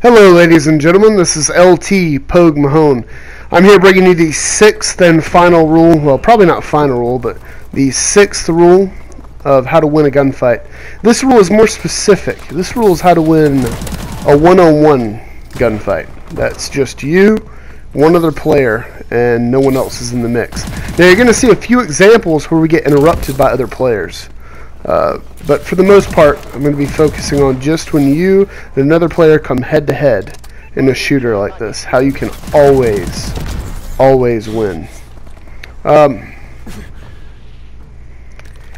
Hello ladies and gentlemen, this is LT Pogue Mahone. I'm here bringing you the sixth and final rule, well probably not final rule, but the sixth rule of how to win a gunfight. This rule is more specific. This rule is how to win a one-on-one gunfight. That's just you, one other player, and no one else is in the mix. Now you're going to see a few examples where we get interrupted by other players. But for the most part, I'm going to be focusing on just when you and another player come head-to-head in a shooter like this, how you can always win. And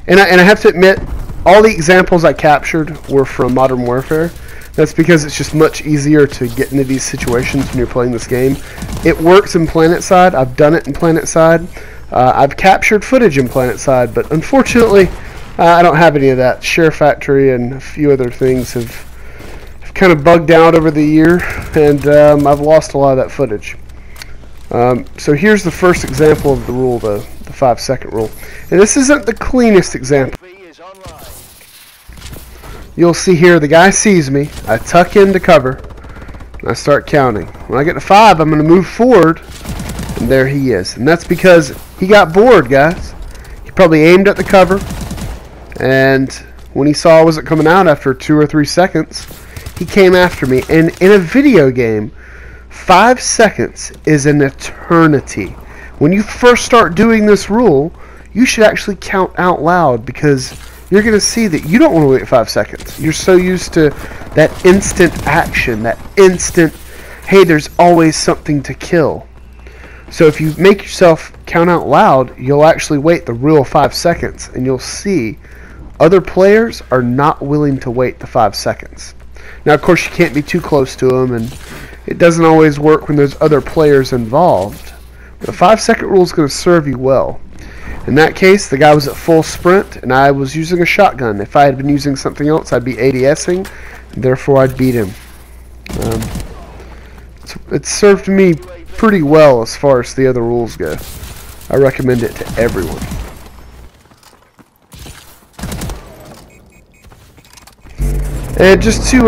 I have to admit, all the examples I captured were from Modern Warfare. That's because it's just much easier to get into these situations when you're playing this game. It works in PlanetSide. I've done it in PlanetSide. I've captured footage in PlanetSide, but unfortunately, I don't have any of that. SHAREfactory and a few other things have kind of bugged out over the year, and I've lost a lot of that footage. So here's the first example of the rule, the 5-second rule. And this isn't the cleanest example. You'll see here the guy sees me, I tuck into cover, and I start counting. When I get to 5, I'm going to move forward, and there he is. And that's because he got bored, guys. He probably aimed at the cover, and when he saw I wasn't coming out after 2 or 3 seconds, he came after me. And in a video game, 5 seconds is an eternity. When you first start doing this rule, you should actually count out loud, because you're going to see that you don't want to wait 5 seconds. You're so used to that instant action, that instant, hey, there's always something to kill. So if you make yourself count out loud, you'll actually wait the real 5 seconds, and you'll see other players are not willing to wait the 5 seconds. Now, of course, you can't be too close to them, and it doesn't always work when there's other players involved. But the 5-second rule is going to serve you well. In that case, the guy was at full sprint, and I was using a shotgun. If I had been using something else, I'd be ADSing, and therefore I'd beat him. It served me pretty well as far as the other rules go. I recommend it to everyone. And just to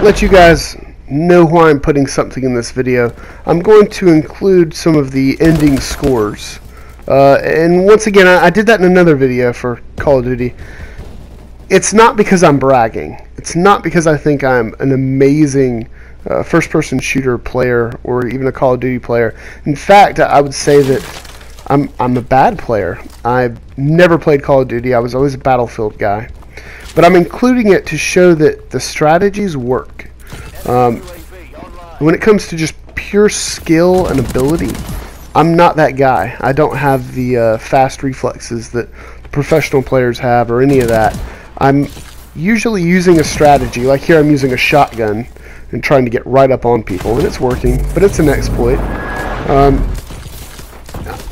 let you guys know why I'm putting something in this video, I'm going to include some of the ending scores. And once again, I did that in another video for Call of Duty. It's not because I'm bragging. It's not because I think I'm an amazing first-person shooter player or even a Call of Duty player. In fact, I would say that I'm a bad player. I've never played Call of Duty. I was always a Battlefield guy. But I'm including it to show that the strategies work. When it comes to just pure skill and ability, I'm not that guy. I don't have the fast reflexes that the professional players have or any of that. I'm usually using a strategy. Like here, I'm using a shotgun and trying to get right up on people, and it's working, but it's an exploit.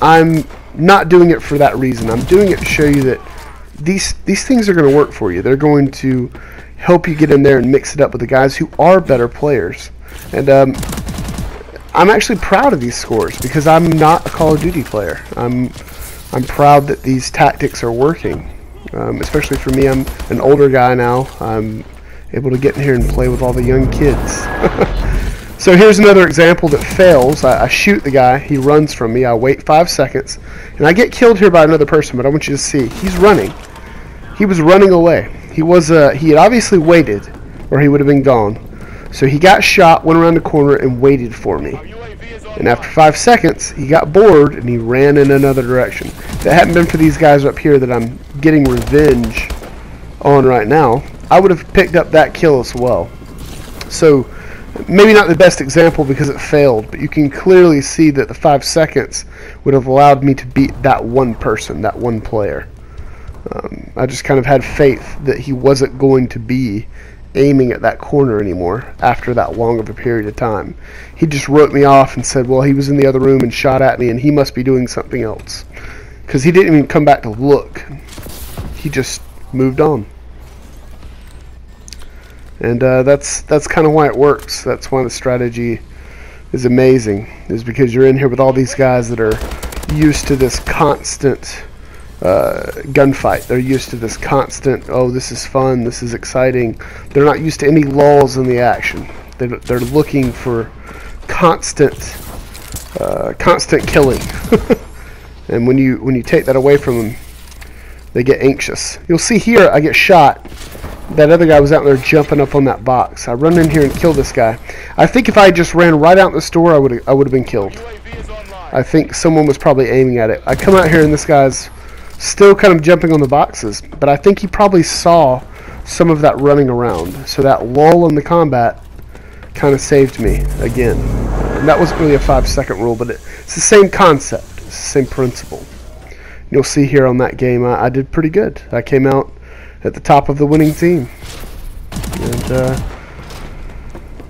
I'm not doing it for that reason. I'm doing it to show you that these things are going to work for you. They're going to help you get in there and mix it up with the guys who are better players. And I'm actually proud of these scores because I'm not a Call of Duty player. I'm proud that these tactics are working. Especially for me, I'm an older guy now. I'm able to get in here and play with all the young kids. So here's another example that fails. I shoot the guy, he runs from me, I wait 5 seconds, and I get killed here by another person, but I want you to see, he's running. He was running away. He had obviously waited, or he would have been gone. So he got shot, went around the corner, and waited for me. And after 5 seconds, he got bored, and he ran in another direction. If it hadn't been for these guys up here that I'm getting revenge on right now, I would have picked up that kill as well. So maybe not the best example because it failed, but you can clearly see that the 5 seconds would have allowed me to beat that one person, that one player. I just kind of had faith that he wasn't going to be aiming at that corner anymore after that long of a period of time. He just wrote me off and said, well, he was in the other room and shot at me and he must be doing something else. Because he didn't even come back to look. He just moved on. And that's kind of why it works. That's why the strategy is amazing, is because you're in here with all these guys that are used to this constant gunfight. They're used to this constant, oh, this is fun, this is exciting. They're not used to any lulls in the action. They're looking for constant killing. And when you take that away from them, they get anxious. You'll see here I get shot. That other guy was out there jumping up on that box. I run in here and kill this guy. I think if I just ran right out the store, I would have been killed. I think someone was probably aiming at it. I come out here and this guy's still kind of jumping on the boxes, but I think he probably saw some of that running around. So that lull in the combat kind of saved me again. And that wasn't really a 5-second rule, but it's the same concept. It's the same principle. You'll see here on that game I did pretty good. I came out at the top of the winning team. And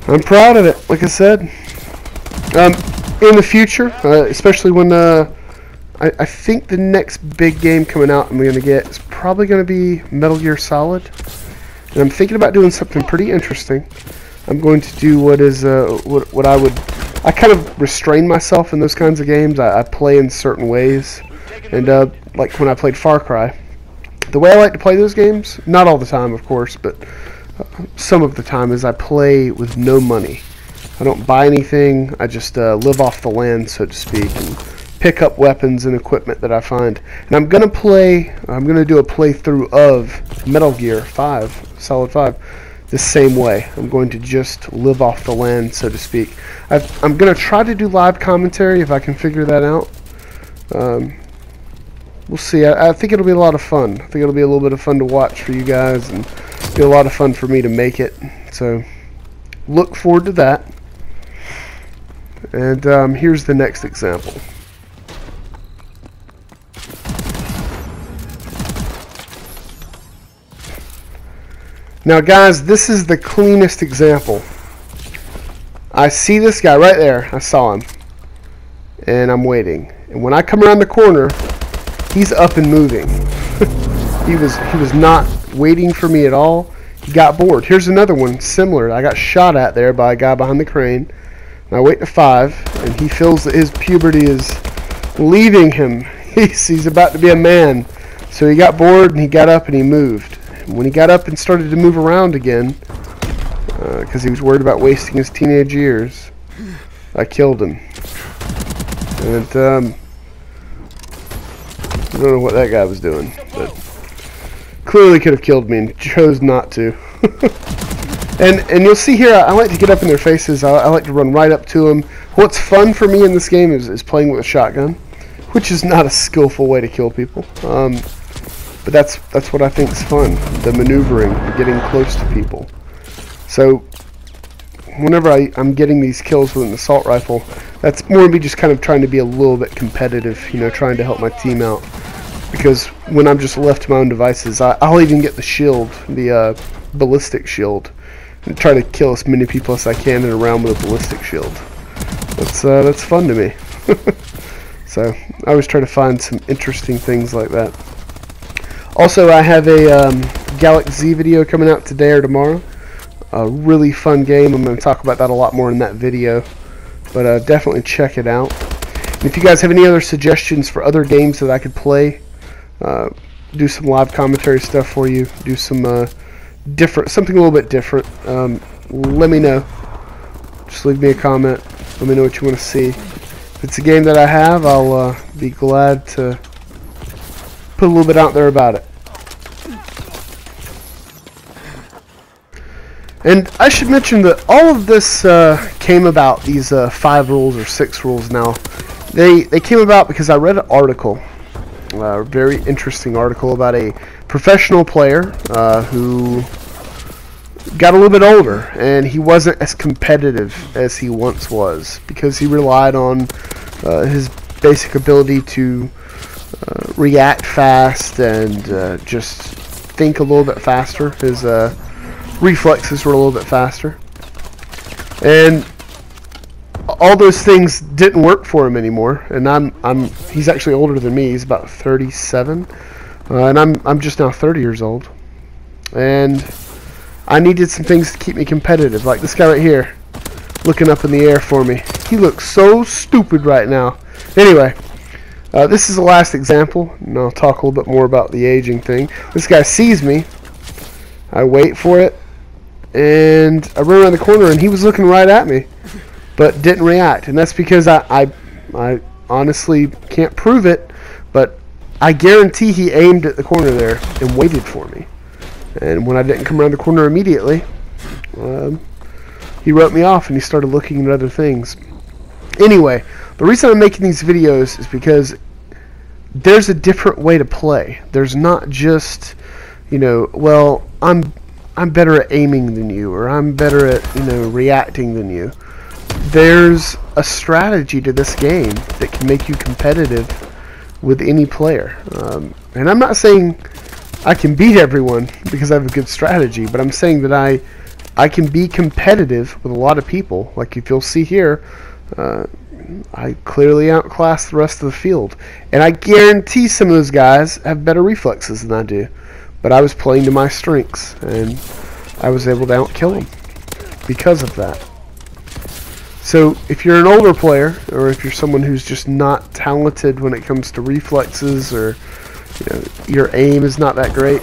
I'm proud of it, like I said. In the future, especially when I think the next big game coming out I'm going to get is probably going to be Metal Gear Solid. And I'm thinking about doing something pretty interesting. I'm going to do what is what I kind of restrain myself in those kinds of games. I play in certain ways. And like when I played Far Cry, the way I like to play those games, not all the time of course, but some of the time, is I play with no money. I don't buy anything. I just live off the land, so to speak, and pick up weapons and equipment that I find. And I'm gonna do a playthrough of Metal Gear 5, Solid 5, the same way. I'm going to just live off the land, so to speak. I'm gonna try to do live commentary if I can figure that out. We'll see. I think it'll be a lot of fun. I think it'll be a little bit of fun to watch for you guys, and be a lot of fun for me to make it. So look forward to that. And here's the next example. Now guys, this is the cleanest example. I see this guy right there. I saw him. And I'm waiting. And when I come around the corner, he's up and moving. he was not waiting for me at all. He got bored. Here's another one similar. I got shot at there by a guy behind the crane. And I wait to 5, and he feels that his puberty is leaving him. He's about to be a man. So he got bored and he got up and he moved. And when he got up and started to move around again, because he was worried about wasting his teenage years, I killed him. And I don't know what that guy was doing, but clearly could have killed me and chose not to. and you'll see here, I like to get up in their faces. I like to run right up to them. What's fun for me in this game is playing with a shotgun, which is not a skillful way to kill people. But that's what I think is fun, the maneuvering, getting close to people. So whenever I'm getting these kills with an assault rifle, that's more me just kind of trying to be a little bit competitive, you know, trying to help my team out. Because when I'm just left to my own devices, I'll even get the shield, the ballistic shield, and try to kill as many people as I can in a round with a ballistic shield. That's fun to me. So I always try to find some interesting things like that. Also, I have a Galaxy Z video coming out today or tomorrow. A really fun game. I'm going to talk about that a lot more in that video, but definitely check it out. And if you guys have any other suggestions for other games that I could play, do some live commentary stuff for you, do some something a little bit different, let me know. Just leave me a comment. Let me know what you want to see. If it's a game that I have, I'll be glad to put a little bit out there about it. And I should mention that all of this came about, these 5 rules or 6 rules now. They came about because I read an article, a very interesting article about a professional player who got a little bit older, and he wasn't as competitive as he once was because he relied on his basic ability to react fast and just think a little bit faster. His reflexes were a little bit faster, and all those things didn't work for him anymore. And he's actually older than me. He's about 37, and I'm just now 30 years old, and I needed some things to keep me competitive, like this guy right here looking up in the air for me. He looks so stupid right now. Anyway, this is the last example, and I'll talk a little bit more about the aging thing. This guy sees me. I wait for it. and I ran around the corner, and he was looking right at me, but didn't react. And that's because I honestly can't prove it, but I guarantee he aimed at the corner there and waited for me. And when I didn't come around the corner immediately, he wrote me off, and he started looking at other things. Anyway, the reason I'm making these videos is because there's a different way to play. There's not just, you know, well, I'm better at aiming than you, or I'm better at, you know, reacting than you. There's a strategy to this game that can make you competitive with any player. And I'm not saying I can beat everyone because I have a good strategy, but I'm saying that I can be competitive with a lot of people. Like if you'll see here, I clearly outclass the rest of the field. And I guarantee some of those guys have better reflexes than I do. But I was playing to my strengths, and I was able to outkill them because of that. So if you're an older player, or if you're someone who's just not talented when it comes to reflexes, or you know, your aim is not that great,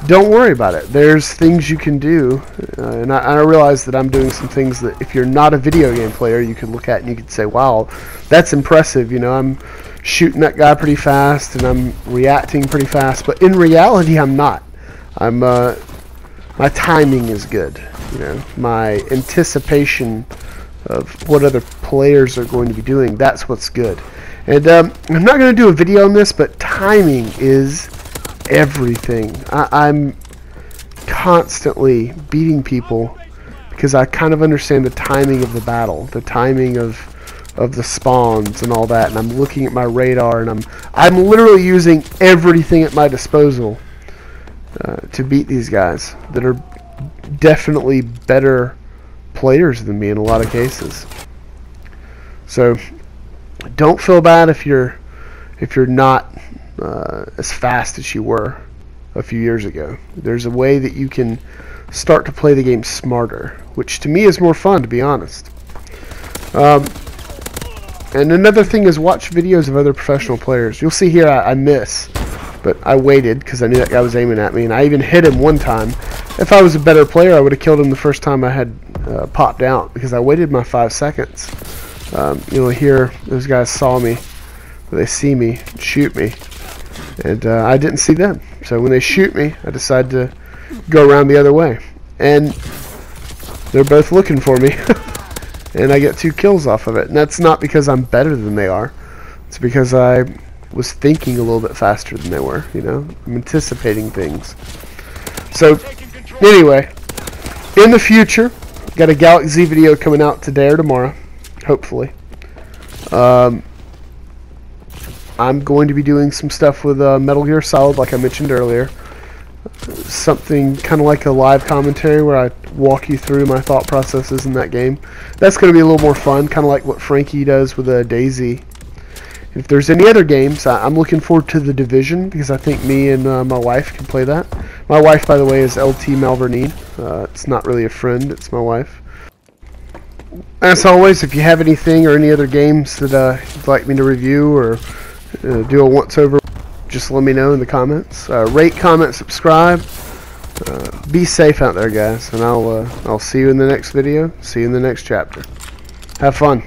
don't worry about it. There's things you can do, and I realize that I'm doing some things that if you're not a video game player, you can look at and you can say, wow, that's impressive. You know, I'm shooting that guy pretty fast, and I'm reacting pretty fast, but in reality, I'm not. My timing is good. You know, my anticipation of what other players are going to be doing, that's what's good. And I'm not going to do a video on this, but timing is everything. I'm constantly beating people because I kind of understand the timing of the battle, the timing of the spawns and all that, and I'm looking at my radar, and I'm literally using everything at my disposal to beat these guys that are definitely better players than me in a lot of cases. So don't feel bad if you're not as fast as you were a few years ago. There's a way that you can start to play the game smarter, which to me is more fun, to be honest. And another thing is watch videos of other professional players. You'll see here I miss, but I waited because I knew that guy was aiming at me, and I even hit him one time. If I was a better player, I would have killed him the first time I had popped out, because I waited my 5 seconds. You know, here those guys saw me, they see me shoot me, and I didn't see them. So when they shoot me, I decide to go around the other way, and they're both looking for me. And I get 2 kills off of it. And that's not because I'm better than they are. It's because I was thinking a little bit faster than they were, you know. I'm anticipating things. So, anyway, in the future, got a Galaxy video coming out today or tomorrow, hopefully. I'm going to be doing some stuff with Metal Gear Solid, like I mentioned earlier. Something kind of like a live commentary where I walk you through my thought processes in that game. That's going to be a little more fun, kind of like what Frankie does with Daisy. If there's any other games, I'm looking forward to The Division, because I think me and my wife can play that. My wife, by the way, is LT Malvernine. It's not really a friend, it's my wife. As always, if you have anything or any other games that you'd like me to review or do a once-over, just let me know in the comments. Rate, comment, subscribe. Be safe out there, guys, and I'll see you in the next video. See you in the next chapter. Have fun.